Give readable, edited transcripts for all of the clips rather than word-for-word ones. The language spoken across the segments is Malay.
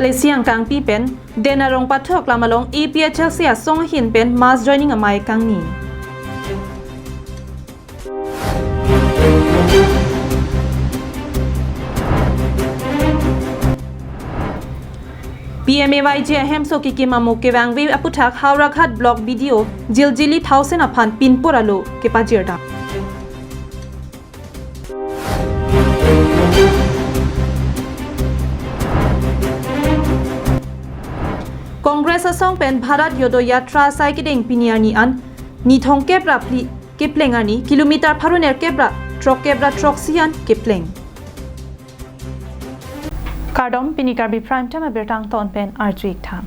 dele siang kang pi pen denarong pathok lamalong EPHL sia song hin pen mass joining amai kang ni PMAYG ahem so ki kimamu ke wangwi aputhak haurakhat blog video jiljili thausen aphan pinpuralo ke pajirta Congress asong pen Bharat Yodo Yatra Saikideng Piniani an Nithong Kebra Keplengani kilometer Paruner Kebra Troksian Kepleng Kardom Pinikarbi Prime Time Bertang Ton Pen Arjik Tham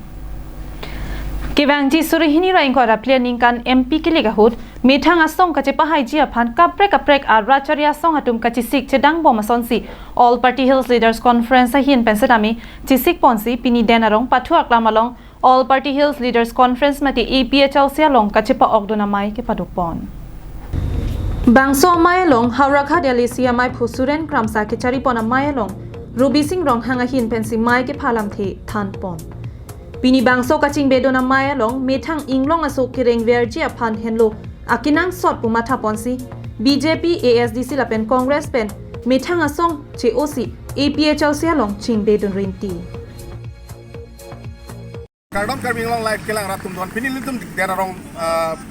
Kivangji Surihini Raingkora planning kan MP Kiligahut Mithang asong kache pahai aphan kaprek arracharia song atum kachisik chedang bomasonsi All Party Hills Leaders Conference hin pensetami chisik ponsi pini denarong pathuak lamalong All Party Hills Leaders Conference mati EPHL sialong kachepa ogdona mai ke padukpon Bangso Mayalong Haurakha Delhi Siamai Phusuren Kramsa ke charipona Mayalong Ruby Singh Rong hanga hin pensi mai ke phalam the thanpon Pini bangso kaching bedona Mayalong methang inglong aso kireng verji aphan henlo Akinang sot pumata ponsi BJP ASDC lapen Congress pen methang asong che osi EPHL sialong ching bedon rinti Kardom karbing long live kelang ratum don pini litum derarong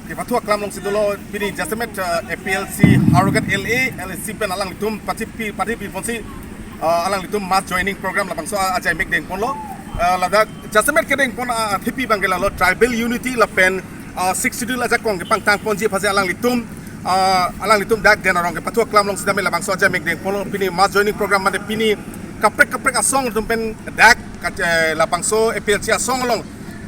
ke fatua klam long sidolo pini jasemet APLC Harugat LA LSC pen alang litum parti ponsi alang litum mass joining program lapang so ajai mek deng ponlo lada jasemet kedeng pon thipi bangela lo tribal unity lapen 62 la jakong ke pangtang ponji phase alang litum dak derarong ke fatua klam long sidame lapang so ajai mek deng ponlo pini mass joining program made pini kaprek asong tum pen dak lapang so APLC asong long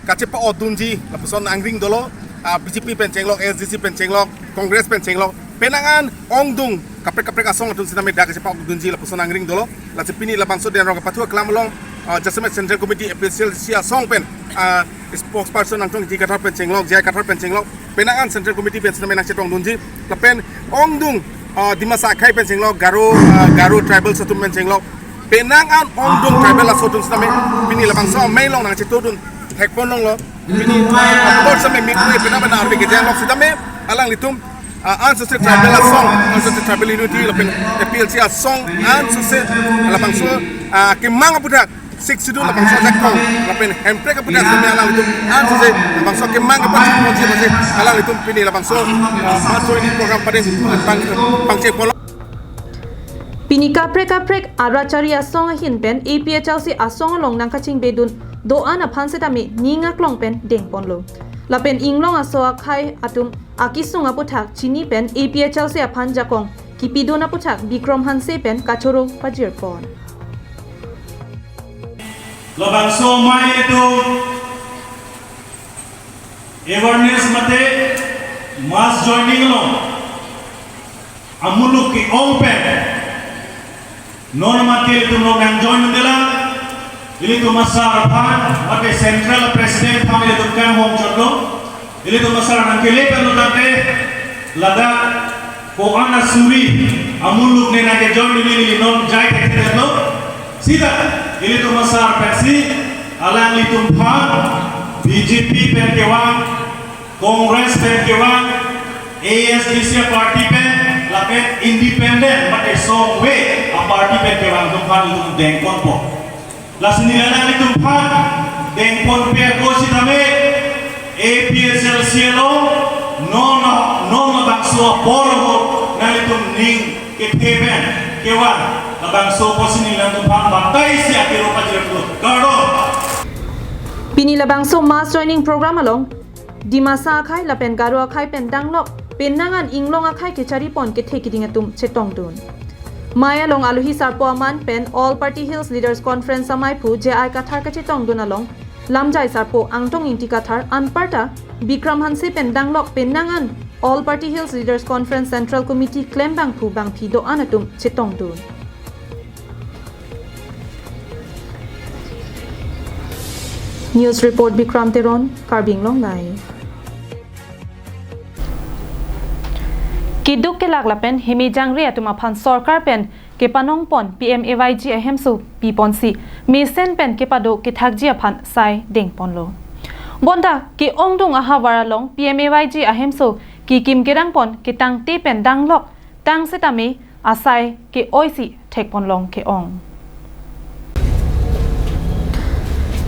kache pa odunji lapuson angring dolo BJP pencenglok SDC pencenglok Congress pencenglok penangan ongdung kaprek asong atun siname dak kache pa odunji lapuson angring dolo la sepini lapang so den rong patua klamlong Jasemet Central Committee APLC asong pen spokesperson angtong ji kathar pencenglok jai kathar pencenglok penangan Central Committee pen siname nak chetong dunji lapen ongdung dimasa khai pencenglok garo tribal satum pencenglok penangan ongdung tribal asotun siname pini lapang so mailong nang chetodun hekpon long lo pini bor sampai mikwe pina bana arbe ke jang sidame alang litum ancestor tribal song ancestor tribal unity lapin APLC song ancestor lapang so kimang pudak 62 lapang so zakong lapin hempre ka pudak sampai alang litum ancestor lapang so kimang ka pudak masih alang litum pini lapang so masuk ini program pada pangcek polo Pini kaprek arracharia song hin pen EPHL si asong long nang kaching bedun doan aphan setami ninga klong pen deng ponlo lapen inglong aso khai atum akisung aputhak chini pen EPHL se aphan jakong kipidon aputhak Bikram Hanse pen kachoro pajir pon Labang so mai itu awareness mate mass joining lo amuluk ki open non mate itu lo nang join dela Ili tu masar pan, mate central president kami itu kan hong jodoh. Ili tu masar nangkele penutante, lada ko ana suri, amuluk ne nage join ini non jai tekter lo. Sida, ili tu masar pensi, alang itu pan, BJP pen kewang, Congress pen kewang, ASDC party pen, lapen independent, mate song way, a party pen kewang tu pan itu dengkon po. Las nilainya itu pan dengpon perkosi tame APHL cielo non bangso poro nalitum ning keteven kewan bangso posini lantum pan batai si akiro pajero gardo Pini labangso mass joining program along dimasa akai lapen garo akai pen danglok penangan inglong akai ke charipon ke thekiding atum chetong dun Maya long aluhi sarpo aman pen All Party Hills Leaders Conference samai phu je ai kathar ka chitong dunalong lamjai sarpo angtong inti kathar anparta Bikram Hanse pen danglok penangan All Party Hills Leaders Conference Central Committee klembang phu bang phi do anatum chitong dun News report Bikram Teron Karbing Long Live Kiduk ke laglapen himi jangri atuma phan sarkar pen ke panong pon PMAYG ahem so pi pon si me sen pen ke pado ke thak ji aphan sai ding pon lo bonda ke ongdung a hawara long PMAYG ahem so ki kim gerang pon ke tang te pen dang lok tang setame asai ke oisi thek pon long ke ong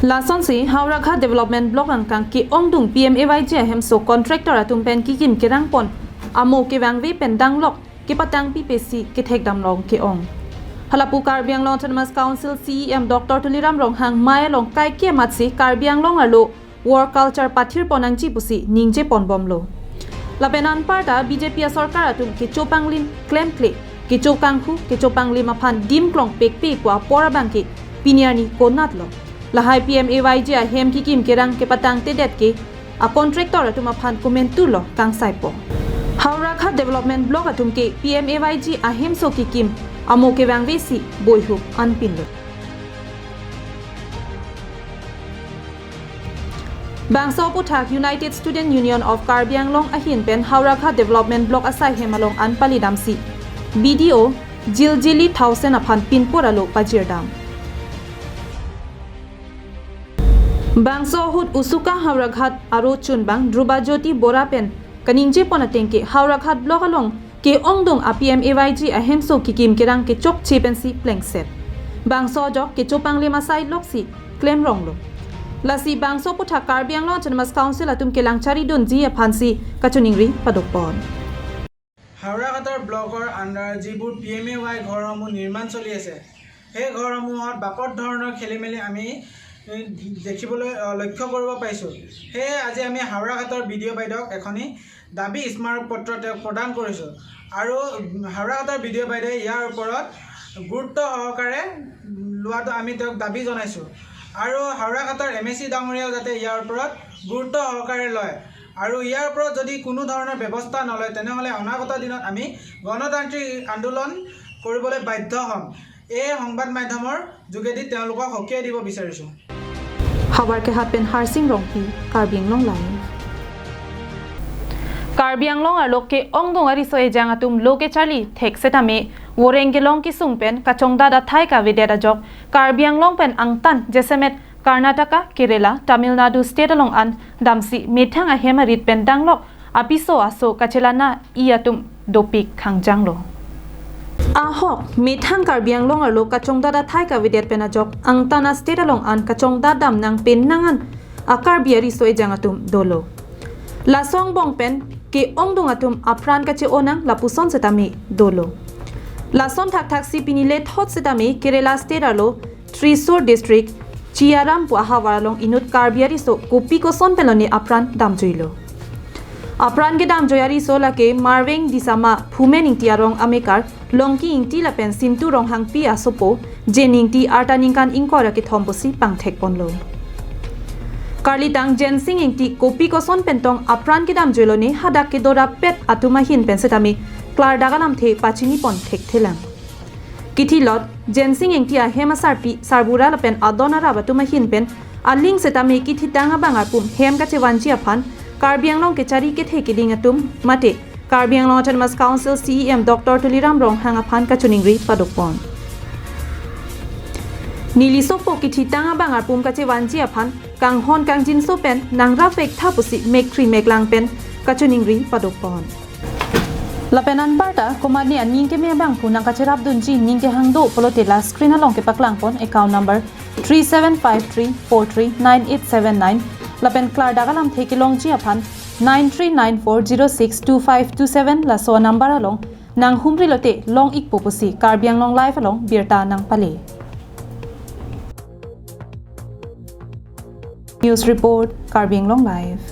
Lason si Haurakha Development Block ang kang ki ongdung PMAYG ahem so contractor atum pen ki kim gerang pon amo ke wangwe pen dang lok ke patang PPC ke thek dam long ke ong Halapu Karbi Anglong Autonomous Council CEM Dr. Tuliram Rong hang Maya Long kai ke matsi Karbi Anglong alo war culture pathir ponangchi pusi ningje ponbom lo Lapenan parta BJP sarkar atum ke chopanglim claim cle ke chopangkhu ke chopanglim aphan dim klong pekpe kwa porabangke piniani konat lo lahai PMAYG a hem ki kim kerang ke patang te det ke a contractor atum aphan comment tu lo kang saipo Haurakha Development Block atum ke PMAYG a hem so ki kim amo ke wangwe si boyhu anpin lo Bangso Puthak United Student Union of Karbi Anglong ahin pen Haurakha Development Block asai hemalong anpali damsi BDO Jiljili 1000 aphan pinpuralo pajirdam Bangso hut usuka Haurakhat aro chunbang Drubajoti Bora pen kaningje ponatengke Haurakhat Block along ke ongdong a PMAYG ahem so kikim kerang ke chok chepensi plengset Bangso jok ke chopang lema sai loksi claim ronglo Lasi Bangso Puthak Karbi Anglong Autonomous Council atum ke langchari don ji aphansi kachuningri padokpon Haurakhator blocker under jibur PMAY ঘৰসমূহ নিৰ্মাণ চলি আছে এই ঘৰসমূহত বাপত ধৰণৰ খেলিমেলি আমি দেখিবলৈ লক্ষ্য কৰিব পাইছো হে আজি আমি হাওৰাঘাটৰ ভিডিঅ' বাইদেউক এখনি দাবী স্মাৰক পত্ৰ প্ৰদান কৰিছো আৰু হাওৰাঘাটৰ ভিডিঅ' বাইদেউ ইয়াৰ ওপৰত গুৰুত্ব সহকাৰে লোৱাটো আমি তেওঁক দাবী জনাইছো আৰু হাওৰাঘাটৰ MSC ডাঙৰীয়াও যাতে ইয়াৰ ওপৰত গুৰুত্ব সহকাৰে লয় আৰু ইয়াৰ ওপৰত যদি কোনো ধৰণৰ ব্যৱস্থা নলয় তেনেহলে অনাগত দিনত আমি গণতান্ত্ৰিক আন্দোলন কৰিবলৈ বাধ্য হ'ম এই সংবাদ মাধ্যমৰ যোগেদি তেওঁলোকক হকিয়াই দিব বিচাৰিছো Habar ke hat pen harsing rongpi Karbi Anglong live Karbi Anglong arlok ke ongdong ari so ejang atum loke chali thek setame worengelong ki sungpen kachongda da thai ka vedera jok Karbi Anglong pen angtan jesemet Karnataka Kerala Tamil Nadu state along an damsi methang a hemarit pen danglok apiso aso kachelana I atum dopik khangjanglo Ahok methang Karbi Anglong arlo kachongda da thai ka videt pen ajok angtana state along an kachongda dam nang pen nangan Karbi ari so ejang atum dolo Lasong bong pen ke ongdong atum apran kache onang lapuson setami dolo Lason thak thak si pinile thot setami Kerala state arlo Thrissur district Chiaram Puahawaralong inut Karbi ari so kopi ko son peloni apran dam joilo Apran ke dam joyari so la ke Marveng disama Phumen ingtiarong amekar longki ingti la pen simtu rong hangpi asopo jeningti artaningkan ingkora ke thomposi pangthek ponlo Karlitang jensing ingti kopi ko son pentong apran ke dam joilo ne hadak ke dora pet atuma hin pensetami klar dagalam the pachini pon thek thelang Kitilot jensing ingti a hemasarpi sarbura la pen adona rabatuma hin pen aling setami kititanga bangapum hem kache wanji aphan Karbi Anglong ke chari ke the kiling atum mate Karbi Anglong Autonomous Council CEM Dr. Tuliram Rong hang aphan kachuningri padokpon Nilisopo kititanga bangapum kache wanji aphan kang hon kang jinso pen nangra pek thapusi mekri meklang pen kachuningri padokpon Lapenan parta komani aning ke me bang punang kacharap dunji ning ke hangdo polotela screen along ke paklang pon account number 3753439879 Lapen klar dagalam theke longji aphan 9394062527 la so number along nang humri lote long ik popusi Karbi Anglong live along birta nang pale News report Karbi Anglong live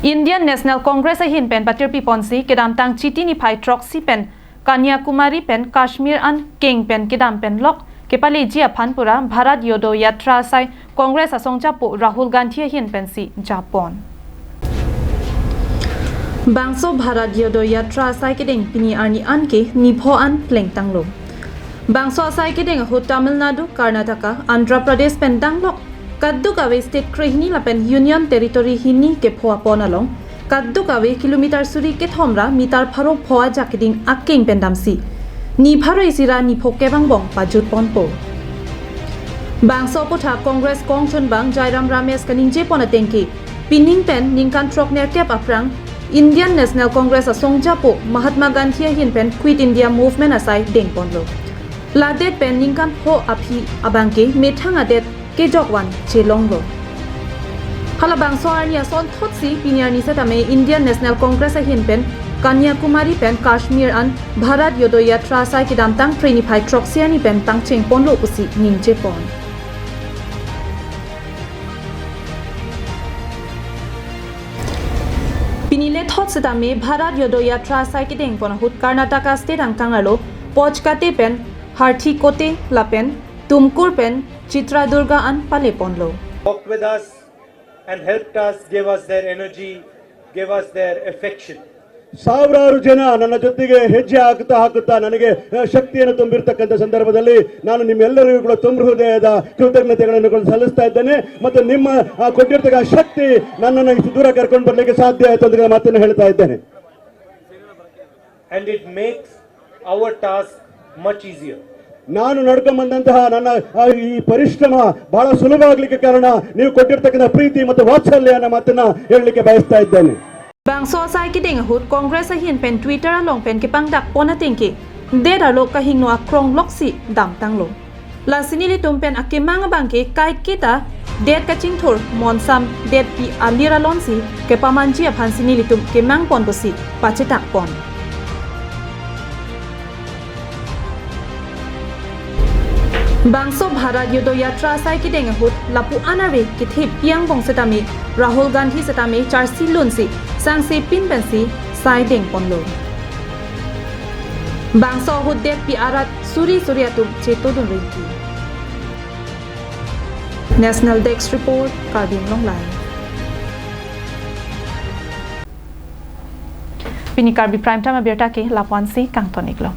Indian National Congress ahin pen patir piponsi kedam tang chiti ni phai troxy pen Kanyakumari pen Kashmir an King pen kedam pen lok kepali jia phanpura Bharat Yodo Yatra sai Congress asongcha pu Rahul Gandhi ahin pen si Japan Bangso Bharat Yodo Yatra sai kedeng pini arni anke nipho an pleng tanglo Bangso sai kedeng ho Tamil Nadu Karnataka Andhra Pradesh pen danglok Kaddukawe state krehini la pen union territory hini ke phoa ponalong kaddu kawe kilometer suri ke thomra mitar pharok phoa jakiding akking pendamsi ni bharoi sira ni phokke bang bong pajut ponpo bangso potha congress kongchon bang jairam ramesh kaningje ponatengki pinning pen ningkan trok nertep aprang Indian National Congress asongjapo Mahatma Gandhi hin pen Quit India Movement asai deng ponlo ladet pen ningkan ho api abangke methanga det ke jokwan chelonglo halabang soarnia son thotsi pinyani setame Indian National Congress hin pen Kanyakumari pen Kashmir an Bharat Yodo Yatra sai kidam tang trinify troxiani pen tang cheng ponlo usi ningje pon Pinile thot setame Bharat Yodo Yatra sai kideng pon hut Karnataka state ang kangalo Pojkate pen Harthi Kote lapen Tumkur pen Chitra Durga an pale ponlo walked with us and helped us, gave us their energy, gave us their affection. ಸಾವಿರಾರು ಜನ ನನ್ನ ಜೊತೆಗೆ ಹೆಜ್ಜೆ ಹಾಕುತ್ತಾ ನನಗೆ ಶಕ್ತಿಯನ್ನು ತುಂಬಿರತಕ್ಕಂಥ ಸಂದರ್ಭದಲ್ಲಿ ನಾನು ನಿಮ್ಮೆಲ್ಲರಿಗೂ ಕೂಡ ತುಂಬ ಹೃದಯದ ಕೃತಜ್ಞತೆಗಳನ್ನು ಸಲ್ಲಿಸ್ತಾ ಇದ್ದೇನೆ ಮತ್ತು ನಿಮ್ಮ ಕೊಟ್ಟಿರ್ತಕ್ಕ ಶಕ್ತಿ ನನ್ನನ್ನು ಇಷ್ಟು ದೂರ ಕರ್ಕೊಂಡು ಬರಲಿಕ್ಕೆ ಸಾಧ್ಯ ಆಯಿತು ಅಂತ ಮಾತನ್ನು ಹೇಳ್ತಾ ಇದ್ದೇನೆ And it makes our task much easier. ನಾನು ನಡ್ಕೊಂಡು ಬಂದಂತಹ ನನ್ನ ಈ ಪರಿಶ್ರಮ ಬಹಳ ಸುಲಭವಾಗಲಿಕ್ಕೆ ಕಾರಣ ನೀವು ಕೊಟ್ಟಿರ್ತಕ್ಕಂಥ ಪ್ರೀತಿ ಮತ್ತು ವಾತ್ಸಲ್ಯ ಅನ್ನೋ ಮಾತನ್ನ ಹೇಳಲಿಕ್ಕೆ ಬಯಸ್ತಾ ಇದ್ದೇನೆ Bangso sai ki deng hut congress a hin pen Twitter along pen ki pangdak pona tingki dera lo ka hingno akrong loksi dam tanglo la sinili tumpen akimang bangke kai kita det ka chingthur monsam det pi alira lonsi ke pamanji aphan sinili tum ke mang pon bosi pachetak pon Bangso Bharat Yodo Yatra sai ki deng hut lapu anare ki thip piang bong setami Rahul Gandhi setami charsi lunsi sangsi pin pensi sai deng ponlo Bangso hut det pi arat suri suryatum cheto dun rinki National Desk Report Karbin Long Lai Pini Karbi Prime Time abierta ke lapuan si kang toniklo